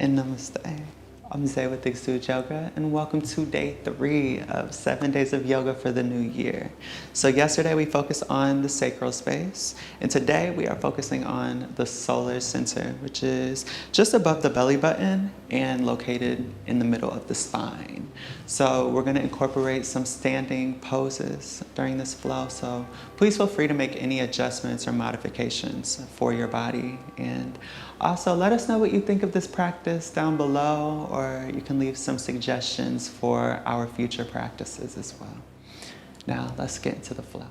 And namaste. I'm Zay with Xude Yoga, and welcome to day 3 of 7 days of yoga for the new year. So yesterday we focused on the sacral space, and today we are focusing on the solar center, which is just above the belly button and located in the middle of the spine. So we're going to incorporate some standing poses during this flow, so please feel free to make any adjustments or modifications for your body. And also, let us know what you think of this practice down below, or you can leave some suggestions for our future practices as well. Now, let's get into the flow.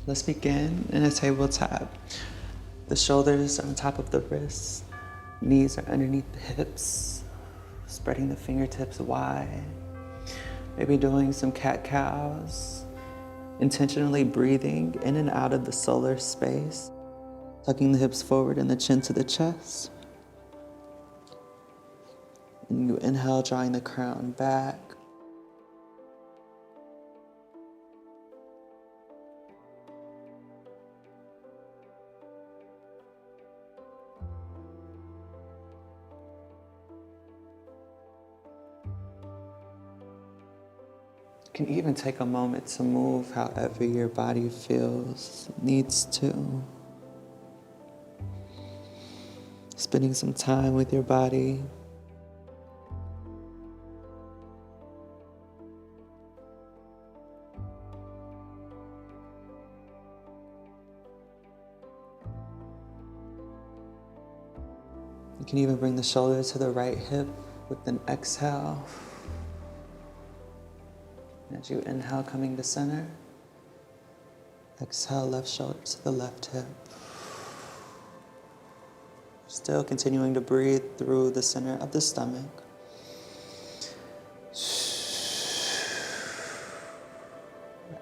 Let's begin in a tabletop. The shoulders are on top of the wrists, knees are underneath the hips. Spreading the fingertips wide, maybe doing some cat-cows, intentionally breathing in and out of the solar space, tucking the hips forward and the chin to the chest. And you inhale, drawing the crown back. You can even take a moment to move however your body feels needs to. Spending some time with your body. You can even bring the shoulder to the right hip with an exhale. As you inhale, coming to center, exhale, left shoulder to the left hip. Still continuing to breathe through the center of the stomach.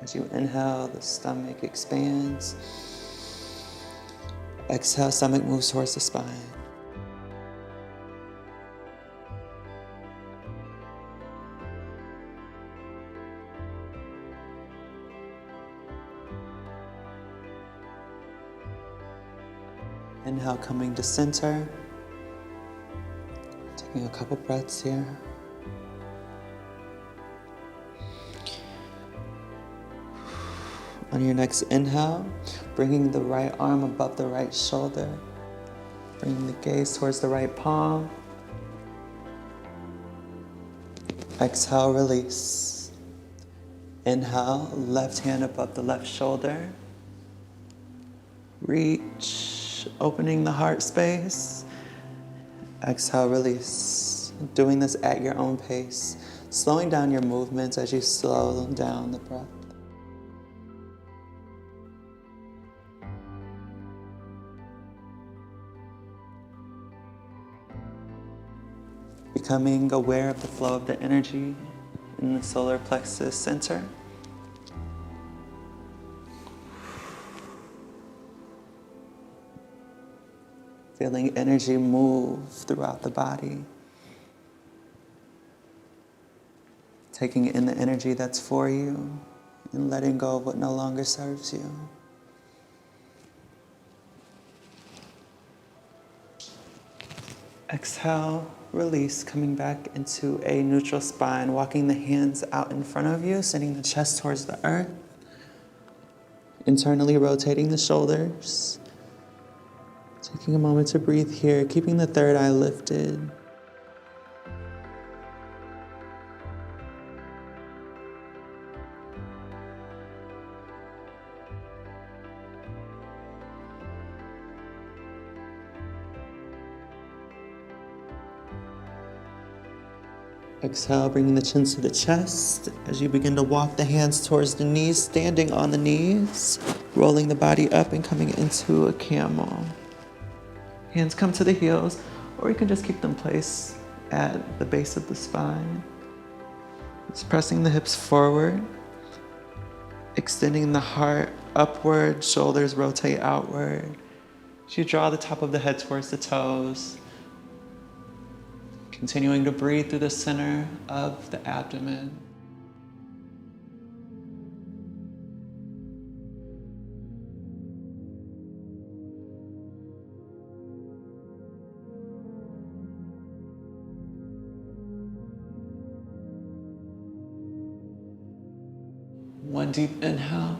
As you inhale, the stomach expands. Exhale, stomach moves towards the spine. Inhale, coming to center. Taking a couple breaths here. On your next inhale, bringing the right arm above the right shoulder. Bringing the gaze towards the right palm. Exhale, release. Inhale, left hand above the left shoulder. Reach. Opening the heart space. Exhale, release. Doing this at your own pace. Slowing down your movements as you slow down the breath. Becoming aware of the flow of the energy in the solar plexus center. Feeling energy move throughout the body. Taking in the energy that's for you and letting go of what no longer serves you. Exhale, release, coming back into a neutral spine, walking the hands out in front of you, sending the chest towards the earth. Internally rotating the shoulders. Taking a moment to breathe here, keeping the third eye lifted. Exhale, bringing the chin to the chest as you begin to walk the hands towards the knees, standing on the knees, rolling the body up and coming into a camel. Hands come to the heels, or you can just keep them placed at the base of the spine. Just pressing the hips forward, extending the heart upward, shoulders rotate outward. As you draw the top of the head towards the toes, continuing to breathe through the center of the abdomen. One deep inhale.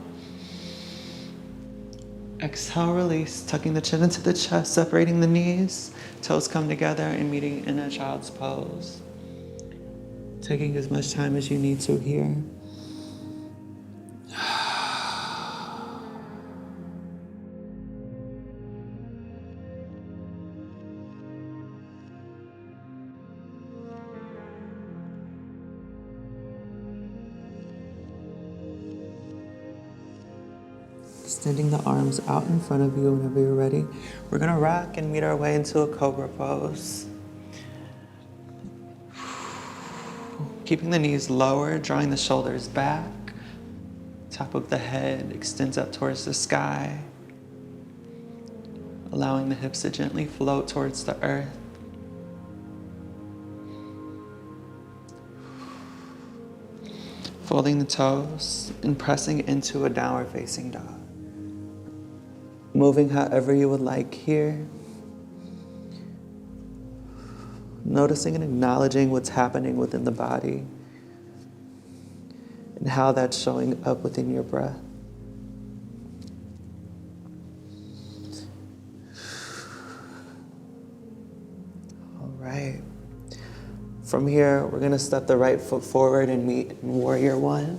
Exhale, release, tucking the chin into the chest, separating the knees. Toes come together and meeting in a child's pose. Taking as much time as you need to here. Extending the arms out in front of you whenever you're ready. We're gonna rock and meet our way into a cobra pose. Keeping the knees lower, drawing the shoulders back. Top of the head extends up towards the sky. Allowing the hips to gently float towards the earth. Folding the toes and pressing into a downward facing dog. Moving however you would like here. Noticing and acknowledging what's happening within the body and how that's showing up within your breath. All right. From here, we're gonna step the right foot forward and meet in Warrior One.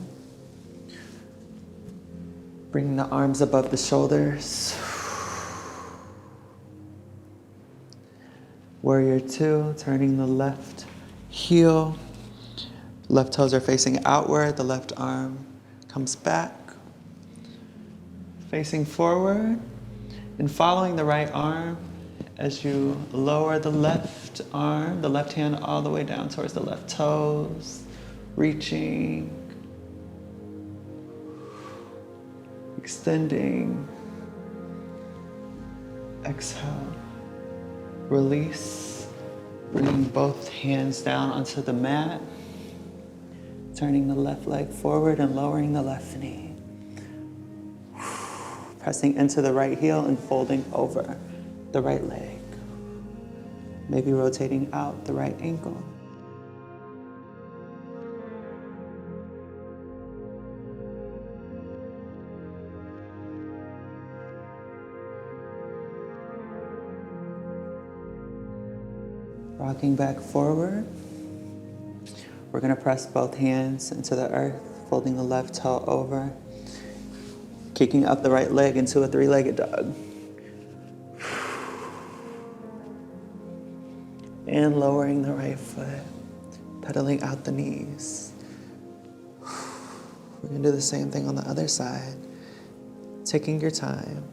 Bringing the arms above the shoulders. Warrior Two, turning the left heel. Left toes are facing outward, the left arm comes back. Facing forward and following the right arm as you lower the left arm, the left hand all the way down towards the left toes, reaching, extending, exhale, release, bringing both hands down onto the mat, turning the left leg forward and lowering the left knee, pressing into the right heel and folding over the right leg, maybe rotating out the right ankle. Rocking back forward. We're gonna press both hands into the earth, folding the left toe over, kicking up the right leg into a three-legged dog. And lowering the right foot, pedaling out the knees. We're gonna do the same thing on the other side, taking your time.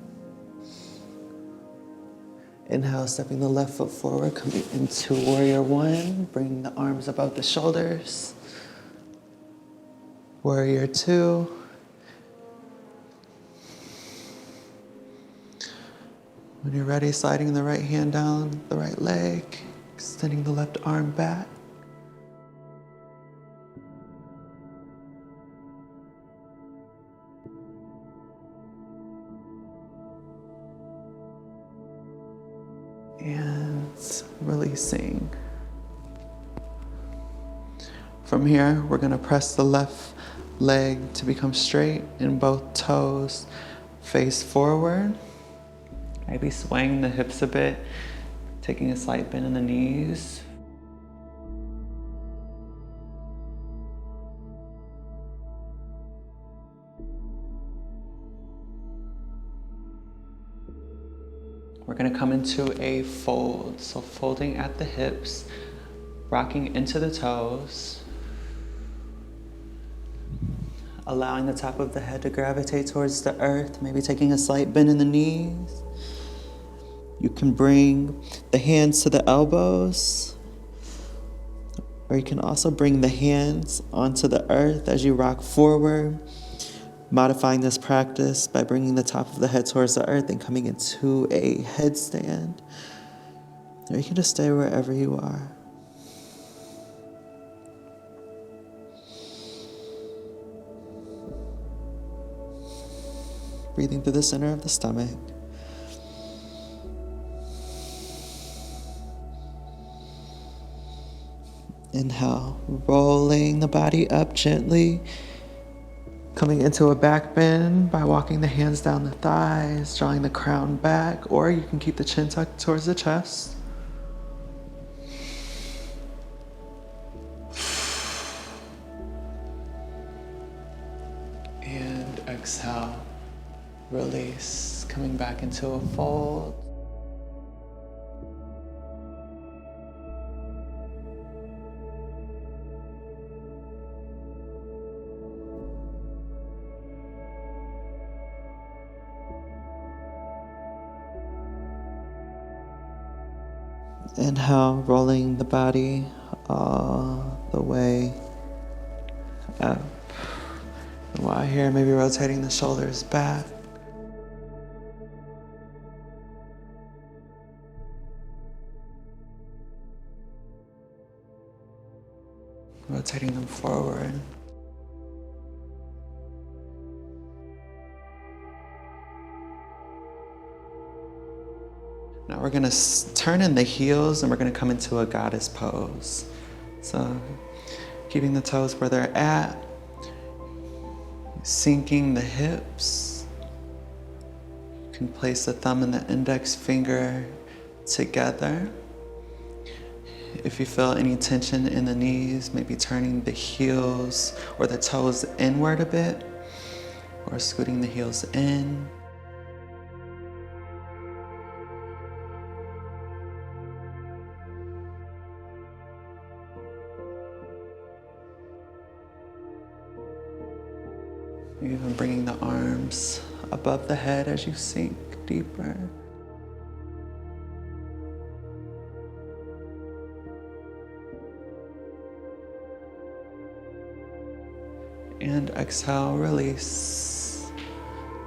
Inhale, stepping the left foot forward, coming into Warrior One, bringing the arms above the shoulders. Warrior Two. When you're ready, sliding the right hand down the right leg, extending the left arm back. And releasing. From here, we're gonna press the left leg to become straight and both toes face forward. Maybe swaying the hips a bit, taking a slight bend in the knees. We're gonna come into a fold. So folding at the hips, rocking into the toes, allowing the top of the head to gravitate towards the earth, maybe taking a slight bend in the knees. You can bring the hands to the elbows, or you can also bring the hands onto the earth as you rock forward, modifying this practice by bringing the top of the head towards the earth and coming into a headstand. Or you can just stay wherever you are. Breathing through the center of the stomach. Inhale, rolling the body up gently. Coming into a back bend by walking the hands down the thighs, drawing the crown back, or you can keep the chin tucked towards the chest. And exhale, release, coming back into a fold. Inhale, rolling the body all the way up. And while here, maybe rotating the shoulders back. Rotating them forward. Now we're gonna turn in the heels and we're gonna come into a goddess pose. So keeping the toes where they're at, sinking the hips. You can place the thumb and the index finger together. If you feel any tension in the knees, maybe turning the heels or the toes inward a bit, or scooting the heels in. Even bringing the arms above the head as you sink deeper. And exhale, release.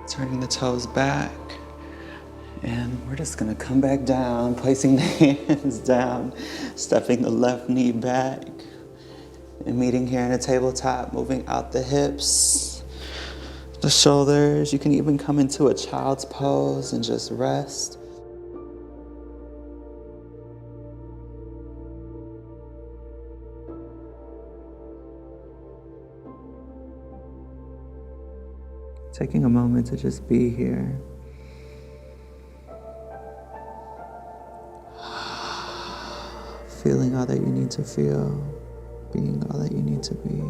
Turning the toes back. And we're just gonna come back down, placing the hands down, stepping the left knee back. And meeting here in a tabletop, moving out the hips. The shoulders. You can even come into a child's pose and just rest. Taking a moment to just be here. Feeling all that you need to feel, being all that you need to be.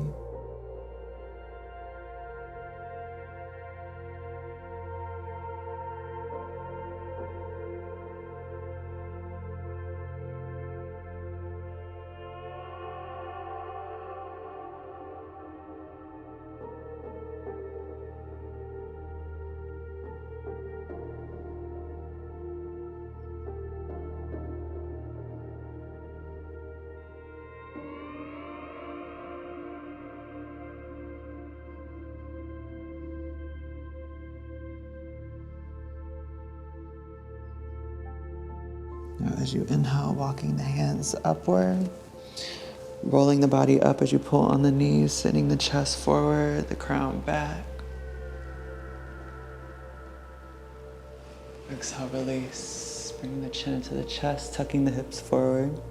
Now as you inhale, walking the hands upward, rolling the body up as you pull on the knees, sending the chest forward, the crown back. Exhale, release, bringing the chin into the chest, tucking the hips forward.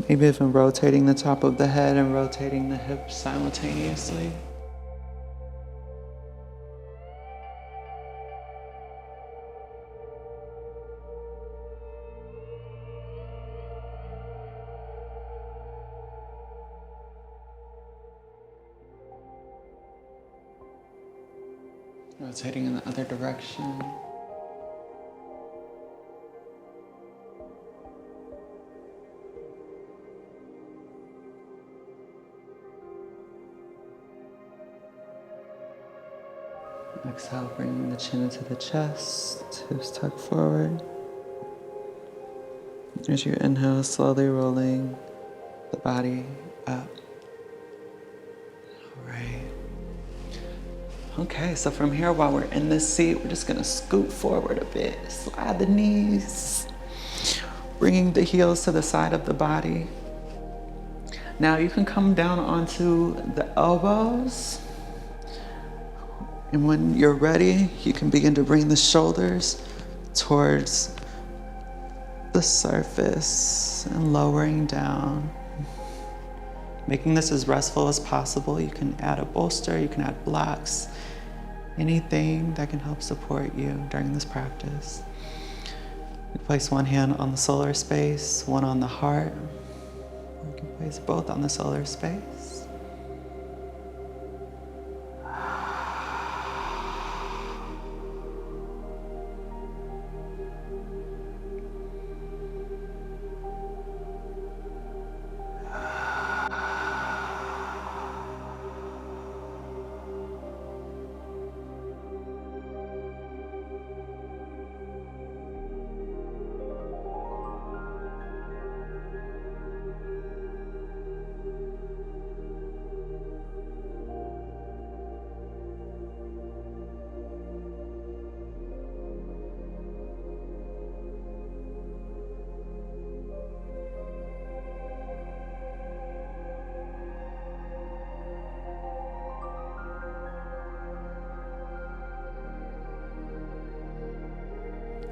Maybe even rotating the top of the head and rotating the hips simultaneously. Rotating in the other direction. Exhale, bringing the chin into the chest, hips tucked forward. As you inhale, slowly rolling the body up. All right. Okay, so from here, while we're in this seat, we're just gonna scoot forward a bit, slide the knees, bringing the heels to the side of the body. Now you can come down onto the elbows. And when you're ready, you can begin to bring the shoulders towards the surface and lowering down. making this as restful as possible. You can add a bolster, you can add blocks, anything that can help support you during this practice. You place one hand on the solar space, one on the heart. You can place both on the solar space.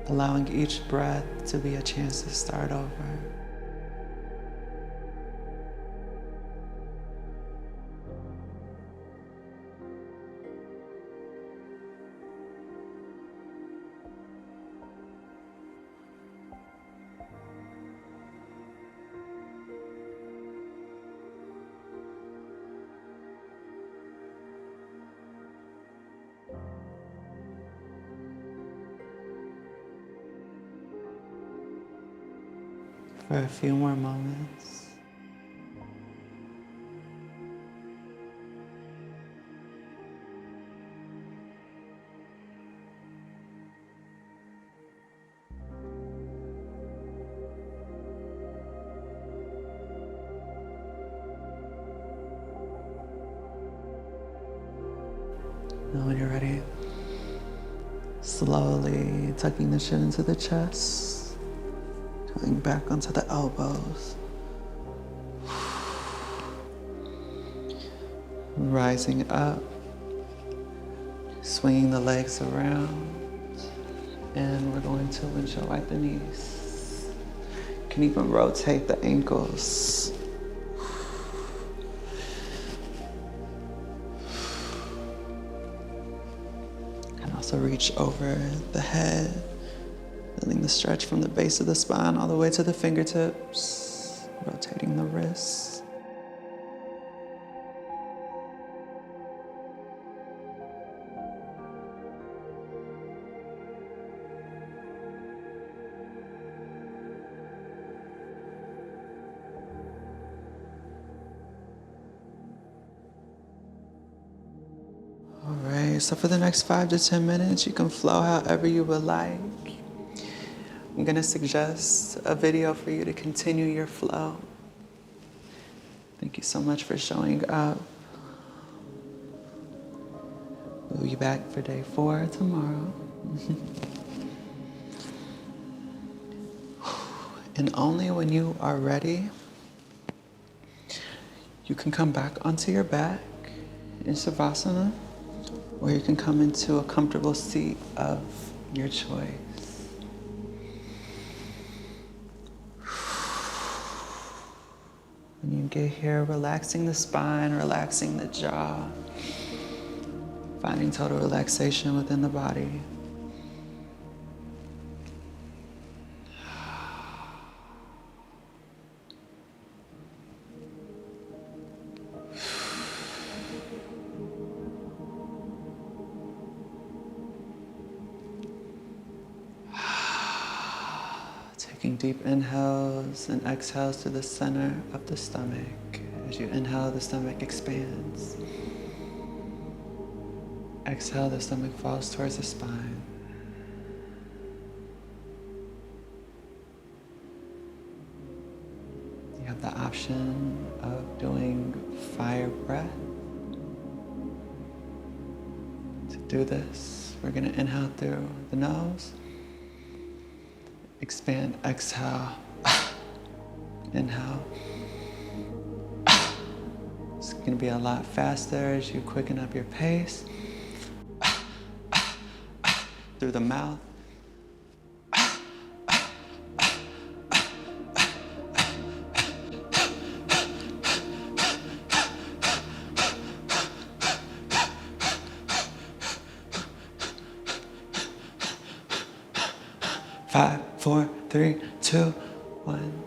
Allowing each breath to be a chance to start over. For a few more moments. Now when you're ready, slowly tucking the chin into the chest. Coming back onto the elbows. Rising up. Swinging the legs around. And we're going to windshield wipe the knees. You can even rotate the ankles. And also reach over the head. Feeling the stretch from the base of the spine all the way to the fingertips, rotating the wrists. All right, so for the next 5 to 10 minutes, you can flow however you would like. I'm going to suggest a video for you to continue your flow. Thank you so much for showing up. We'll be back for day 4 tomorrow. And only when you are ready, you can come back onto your back in Savasana, or you can come into a comfortable seat of your choice. When you get here, relaxing the spine, relaxing the jaw, finding total relaxation within the body. Taking deep inhales and exhales to the center of the stomach. As you inhale, the stomach expands. Exhale, the stomach falls towards the spine. You have the option of doing fire breath. To do this, we're going to inhale through the nose. Expand, exhale, inhale. It's going to be a lot faster as you quicken up your pace. Through the mouth. 5, 4, 3, 2, 1.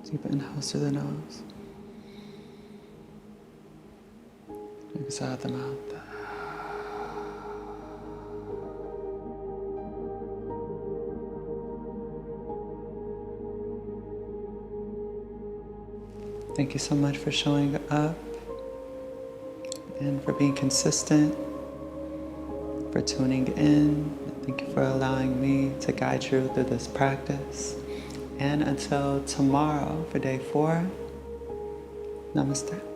Deep inhales through the nose. Exhale out the mouth. Thank you so much for showing up and for being consistent, for tuning in. Thank you for allowing me to guide you through this practice. And until tomorrow for day 4, namaste.